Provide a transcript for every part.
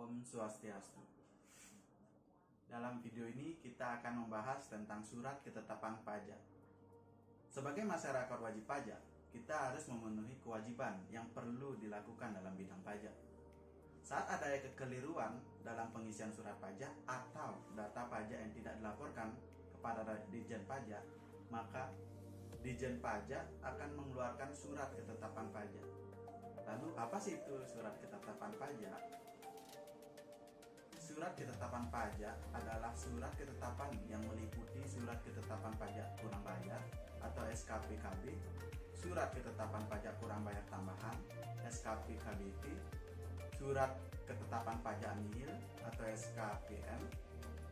Om Swastiastu. Dalam video ini kita akan membahas tentang surat ketetapan pajak. Sebagai masyarakat wajib pajak, kita harus memenuhi kewajiban yang perlu dilakukan dalam bidang pajak. Saat ada kekeliruan dalam pengisian surat pajak atau data pajak yang tidak dilaporkan kepada Ditjen Pajak, maka Ditjen Pajak akan mengeluarkan surat ketetapan pajak. Lalu apa sih itu surat ketetapan pajak? Surat ketetapan pajak adalah surat ketetapan yang meliputi surat ketetapan pajak kurang bayar atau SKPKB, surat ketetapan pajak kurang bayar tambahan SKPKBT, surat ketetapan pajak nihil atau SKPN,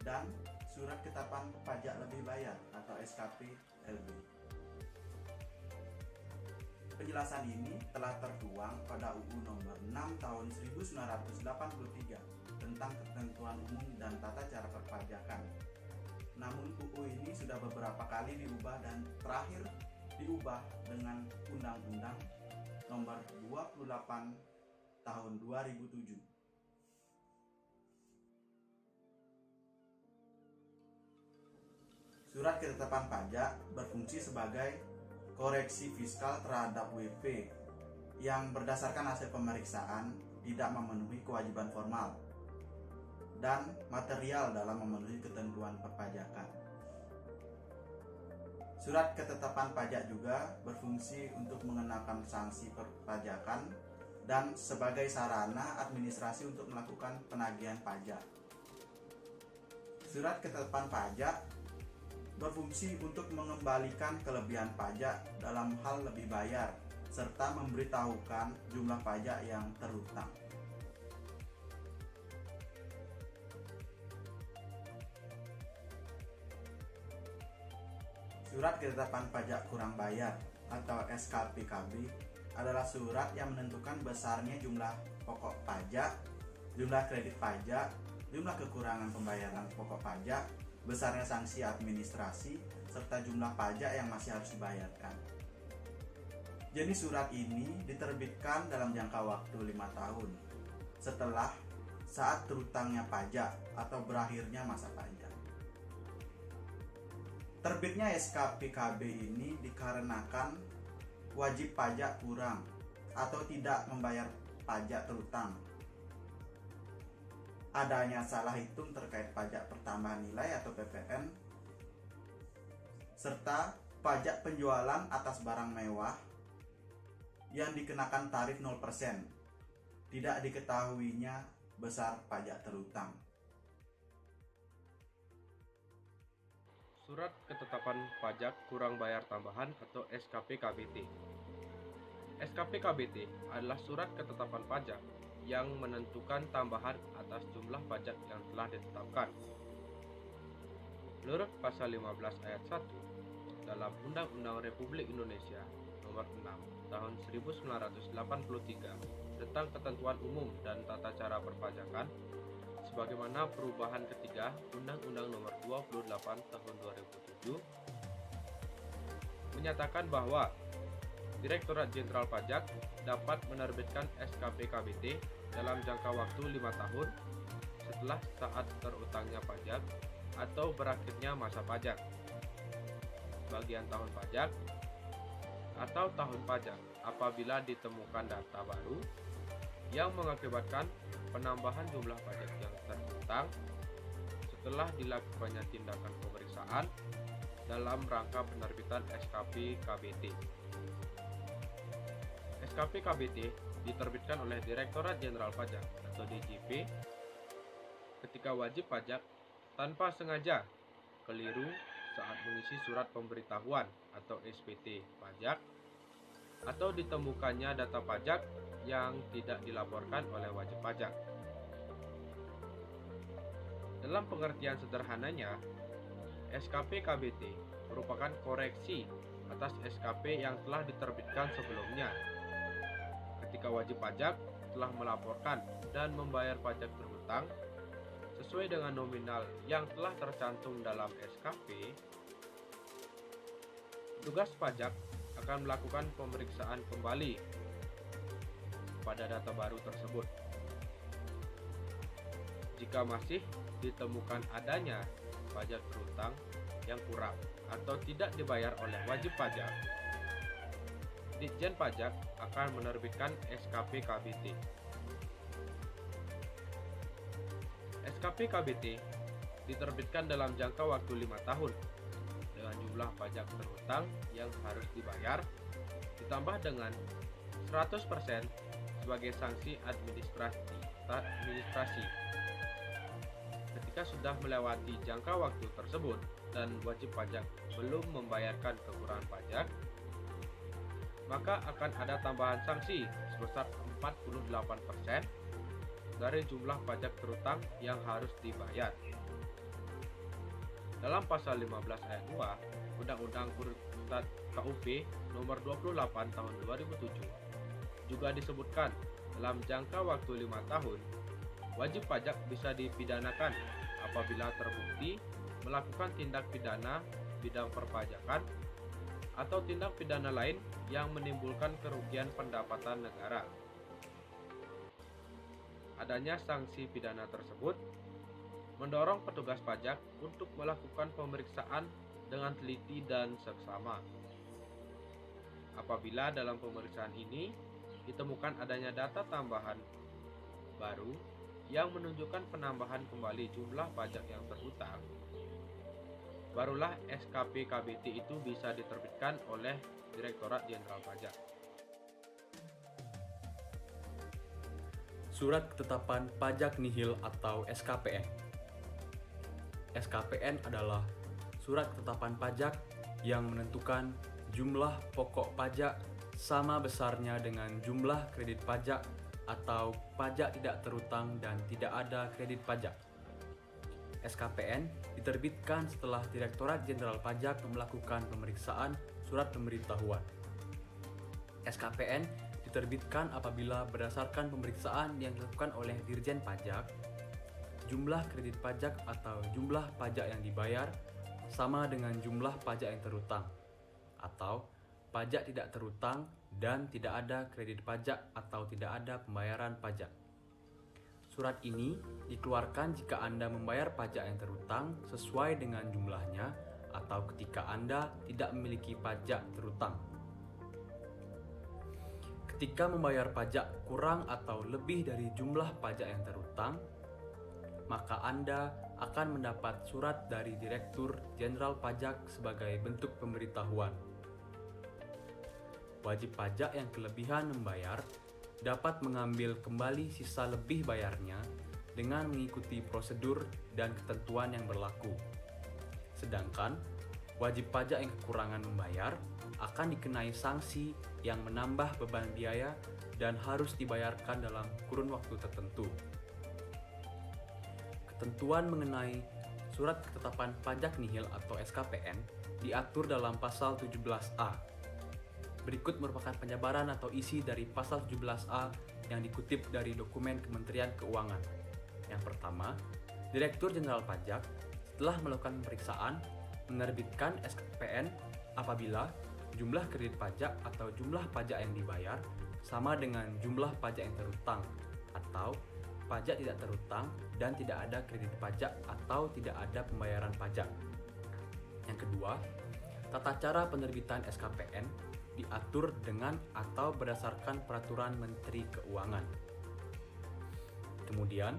dan surat ketetapan pajak lebih bayar atau SKPLB. Penjelasan ini telah tertuang pada UU Nomor 6 Tahun 1983 tentang Ketentuan Umum dan Tata Cara Perpajakan. Namun UU ini sudah beberapa kali diubah dan terakhir diubah dengan Undang-Undang Nomor 28 Tahun 2007. Surat ketetapan pajak berfungsi sebagai koreksi fiskal terhadap WP yang berdasarkan hasil pemeriksaan tidak memenuhi kewajiban formal dan material dalam memenuhi ketentuan perpajakan. Surat ketetapan pajak juga berfungsi untuk mengenakan sanksi perpajakan dan sebagai sarana administrasi untuk melakukan penagihan pajak. Surat ketetapan pajak berfungsi untuk mengembalikan kelebihan pajak dalam hal lebih bayar serta memberitahukan jumlah pajak yang terhutang. Surat ketetapan pajak kurang bayar atau SKPKB adalah surat yang menentukan besarnya jumlah pokok pajak, jumlah kredit pajak, jumlah kekurangan pembayaran pokok pajak, besarnya sanksi administrasi, serta jumlah pajak yang masih harus dibayarkan. Jenis surat ini diterbitkan dalam jangka waktu 5 tahun setelah saat terhutangnya pajak atau berakhirnya masa pajak. Terbitnya SKPKB ini dikarenakan wajib pajak kurang atau tidak membayar pajak terhutang, adanya salah hitung terkait pajak pertambahan nilai atau PPN, serta pajak penjualan atas barang mewah yang dikenakan tarif 0%, tidak diketahuinya besar pajak terhutang. Surat ketetapan pajak kurang bayar tambahan atau SKPKBT. SKPKBT adalah surat ketetapan pajak yang menentukan tambahan atas jumlah pajak yang telah ditetapkan. Menurut pasal 15 ayat 1 dalam Undang-Undang Republik Indonesia Nomor 6 Tahun 1983 tentang Ketentuan Umum dan Tata Cara Perpajakan, sebagaimana perubahan ketiga Undang-Undang Nomor 28 Tahun 2007, menyatakan bahwa Direktorat Jenderal Pajak dapat menerbitkan SKPKBT dalam jangka waktu 5 tahun setelah saat terutangnya pajak atau berakhirnya masa pajak, bagian tahun pajak, atau tahun pajak apabila ditemukan data baru yang mengakibatkan penambahan jumlah pajak yang terhutang setelah dilakukannya tindakan pemeriksaan dalam rangka penerbitan SKPKBT. SKPKBT diterbitkan oleh Direktorat Jenderal Pajak atau DJP ketika wajib pajak tanpa sengaja keliru saat mengisi surat pemberitahuan atau SPT pajak atau ditemukannya data pajak yang tidak dilaporkan oleh wajib pajak. Dalam pengertian sederhananya, SKPKBT merupakan koreksi atas SKP yang telah diterbitkan sebelumnya ketika wajib pajak telah melaporkan dan membayar pajak berhutang sesuai dengan nominal yang telah tercantum dalam SKP. Petugas pajak akan melakukan pemeriksaan kembali pada data baru tersebut. Jika masih ditemukan adanya pajak berhutang yang kurang atau tidak dibayar oleh wajib pajak, Ditjen Pajak akan menerbitkan SKP KBT. SKP KBT diterbitkan dalam jangka waktu 5 tahun dengan jumlah pajak berhutang yang harus dibayar ditambah dengan 100% sebagai sanksi administrasi. Ketika sudah melewati jangka waktu tersebut dan wajib pajak belum membayarkan kekurangan pajak, maka akan ada tambahan sanksi sebesar 48% dari jumlah pajak berhutang yang harus dibayar. Dalam pasal 15 ayat 2 Undang-Undang KUP nomor 28 tahun 2007 juga disebutkan dalam jangka waktu 5 tahun wajib pajak bisa dipidanakan apabila terbukti melakukan tindak pidana bidang perpajakan atau tindak pidana lain yang menimbulkan kerugian pendapatan negara. Adanya sanksi pidana tersebut mendorong petugas pajak untuk melakukan pemeriksaan dengan teliti dan seksama. Apabila dalam pemeriksaan ini ditemukan adanya data tambahan baru yang menunjukkan penambahan kembali jumlah pajak yang terhutang, barulah SKP KBT itu bisa diterbitkan oleh Direktorat Jenderal Pajak. Surat Ketetapan Pajak Nihil atau SKPN. SKPN adalah surat ketetapan pajak yang menentukan jumlah pokok pajak sama besarnya dengan jumlah kredit pajak atau pajak tidak terhutang dan tidak ada kredit pajak. SKPN diterbitkan setelah Direktorat Jenderal Pajak melakukan pemeriksaan surat pemberitahuan. SKPN diterbitkan apabila berdasarkan pemeriksaan yang dilakukan oleh Dirjen Pajak, jumlah kredit pajak atau jumlah pajak yang dibayar sama dengan jumlah pajak yang terhutang, atau pajak tidak terhutang dan tidak ada kredit pajak atau tidak ada pembayaran pajak. Surat ini dikeluarkan jika Anda membayar pajak yang terhutang sesuai dengan jumlahnya atau ketika Anda tidak memiliki pajak terhutang. Ketika membayar pajak kurang atau lebih dari jumlah pajak yang terhutang, maka Anda akan mendapat surat dari Direktur Jenderal Pajak sebagai bentuk pemberitahuan. Wajib pajak yang kelebihan membayar dapat mengambil kembali sisa lebih bayarnya dengan mengikuti prosedur dan ketentuan yang berlaku. Sedangkan wajib pajak yang kekurangan membayar akan dikenai sanksi yang menambah beban biaya dan harus dibayarkan dalam kurun waktu tertentu. Ketentuan mengenai Surat Ketetapan Pajak Nihil atau SKPN diatur dalam pasal 17A. Berikut merupakan penjabaran atau isi dari pasal 17A yang dikutip dari dokumen Kementerian Keuangan. Yang pertama, Direktur Jenderal Pajak setelah melakukan pemeriksaan menerbitkan SKPN apabila jumlah kredit pajak atau jumlah pajak yang dibayar sama dengan jumlah pajak yang terhutang atau pajak tidak terhutang dan tidak ada kredit pajak atau tidak ada pembayaran pajak. Yang kedua, tata cara penerbitan SKPN diatur dengan atau berdasarkan peraturan Menteri Keuangan. Kemudian,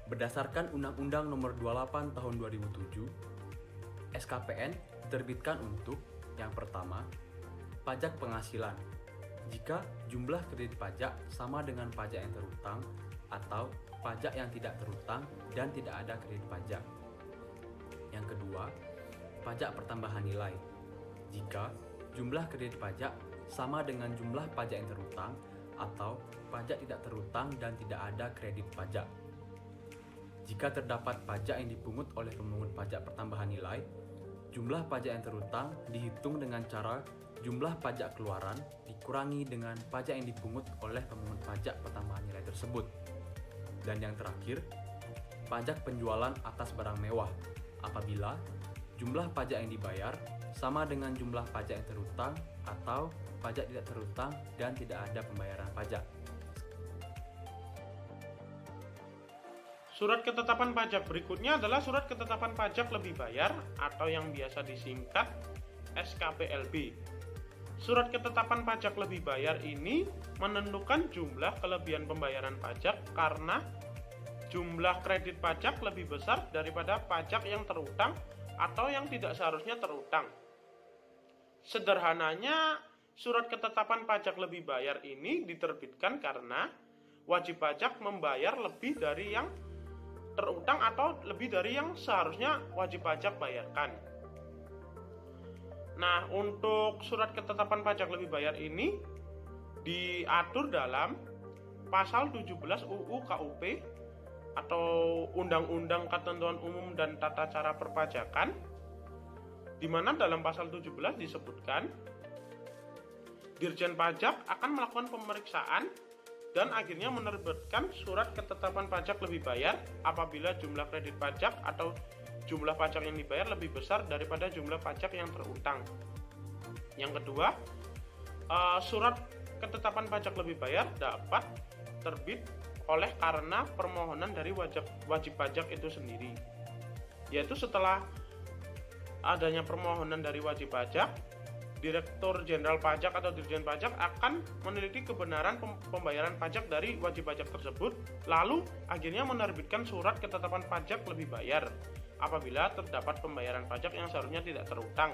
berdasarkan Undang-Undang Nomor 28 Tahun 2007, SKPN diterbitkan untuk yang pertama, pajak penghasilan. Jika jumlah kredit pajak sama dengan pajak yang terhutang atau pajak yang tidak terhutang dan tidak ada kredit pajak. Yang kedua, pajak pertambahan nilai. Jika jumlah kredit pajak sama dengan jumlah pajak yang terhutang atau pajak tidak terhutang dan tidak ada kredit pajak. Jika terdapat pajak yang dipungut oleh pemungut pajak pertambahan nilai, jumlah pajak yang terhutang dihitung dengan cara jumlah pajak keluaran dikurangi dengan pajak yang dipungut oleh pemungut pajak pertambahan nilai tersebut. Dan yang terakhir, pajak penjualan atas barang mewah apabila jumlah pajak yang dibayar sama dengan jumlah pajak yang terhutang atau pajak tidak terhutang dan tidak ada pembayaran pajak. Surat ketetapan pajak berikutnya adalah surat ketetapan pajak lebih bayar atau yang biasa disingkat SKPLB. Surat ketetapan pajak lebih bayar ini menentukan jumlah kelebihan pembayaran pajak karena jumlah kredit pajak lebih besar daripada pajak yang terutang atau yang tidak seharusnya terutang. Sederhananya, surat ketetapan pajak lebih bayar ini diterbitkan karena wajib pajak membayar lebih dari yang terutang atau lebih dari yang seharusnya wajib pajak bayarkan. Nah, untuk surat ketetapan pajak lebih bayar ini diatur dalam pasal 17 UU KUP atau Undang-Undang Ketentuan Umum dan Tata Cara Perpajakan, di mana dalam pasal 17 disebutkan Dirjen Pajak akan melakukan pemeriksaan dan akhirnya menerbitkan surat ketetapan pajak lebih bayar apabila jumlah kredit pajak atau jumlah pajak yang dibayar lebih besar daripada jumlah pajak yang terutang. Yang kedua, surat ketetapan pajak lebih bayar dapat terbit oleh karena permohonan dari wajib pajak itu sendiri, yaitu setelah adanya permohonan dari wajib pajak, Direktur Jenderal Pajak atau Dirjen Pajak akan meneliti kebenaran pembayaran pajak dari wajib pajak tersebut, lalu akhirnya menerbitkan surat ketetapan pajak lebih bayar apabila terdapat pembayaran pajak yang seharusnya tidak terutang,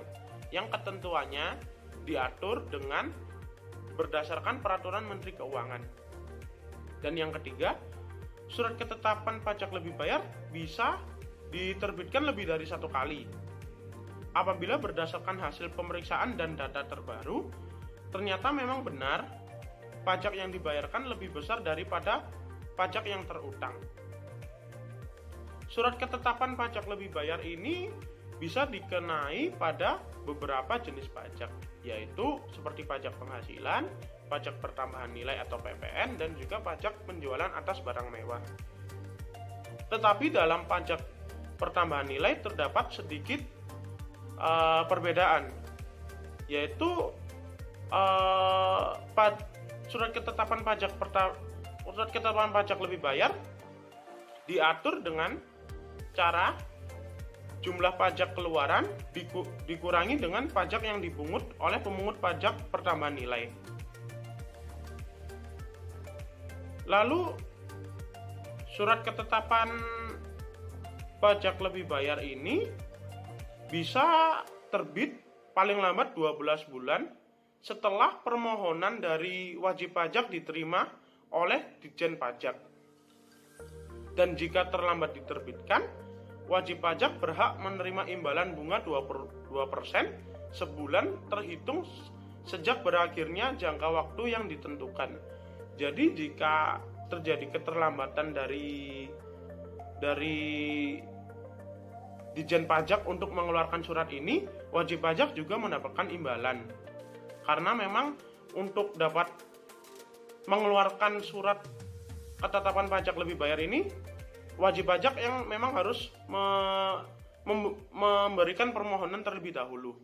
yang ketentuannya diatur dengan berdasarkan peraturan Menteri Keuangan. Dan yang ketiga, surat ketetapan pajak lebih bayar bisa diterbitkan lebih dari satu kali. Apabila berdasarkan hasil pemeriksaan dan data terbaru, ternyata memang benar pajak yang dibayarkan lebih besar daripada pajak yang terutang. Surat ketetapan pajak lebih bayar ini bisa dikenai pada beberapa jenis pajak, yaitu seperti pajak penghasilan, pajak pertambahan nilai atau PPN, dan juga pajak penjualan atas barang mewah. Tetapi dalam pajak pertambahan nilai terdapat sedikit perbedaan, yaitu surat ketetapan pajak lebih bayar diatur dengan cara jumlah pajak keluaran dikurangi dengan pajak yang dipungut oleh pemungut pajak pertambahan nilai. Lalu surat ketetapan pajak lebih bayar ini bisa terbit paling lambat 12 bulan setelah permohonan dari wajib pajak diterima oleh Ditjen Pajak. Dan jika terlambat diterbitkan, wajib pajak berhak menerima imbalan bunga 2% sebulan terhitung sejak berakhirnya jangka waktu yang ditentukan. Jadi jika terjadi keterlambatan dari Ditjen Pajak untuk mengeluarkan surat ini, wajib pajak juga mendapatkan imbalan. Karena memang untuk dapat mengeluarkan surat ketetapan pajak lebih bayar ini, wajib pajak yang memang harus memberikan permohonan terlebih dahulu.